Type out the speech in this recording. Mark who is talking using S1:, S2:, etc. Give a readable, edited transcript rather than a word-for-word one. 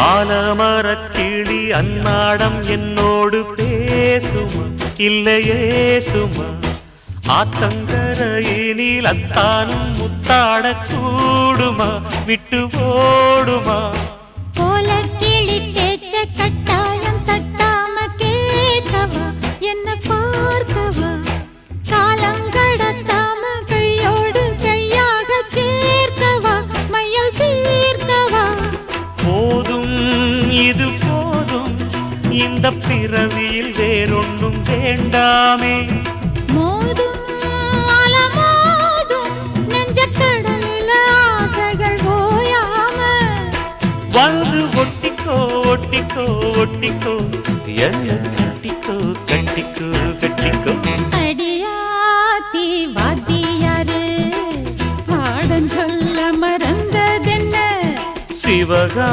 S1: ஆலமரக்கிளி அன்னாடம் என்னோடு பேசுமா இல்லையே சுமா ஆத்தங்கரையினில் அத்தானும் முத்தாட கூடுமா விட்டு ஓடுமா
S2: போல கிளி பேச்ச கட்டாயம் தட்டாம கேட்கவா என்ன பார்க்கவா காலம் கடத்தாம கையோடு கையாக சேர்க்கவா மையல் தீர்க்கவா
S1: போதும் இது போதும் இந்த பிறவியில் வேறொன்றும் வேண்டாமே
S2: மோதும் அலமோதும் நெஞ்ச கடலில் ஆசைகள் ஓயாம
S1: வந்து ஒட்டிக்கோ ஒட்டிக்கோ ஒட்டிக்கோ என்ன கட்டிக்கோ கட்டிக்கோ கட்டிக்கோ
S2: அடியாத்தி வாத்தியாரு பாடம் சொல்ல மறந்ததென்ன
S1: சிவகா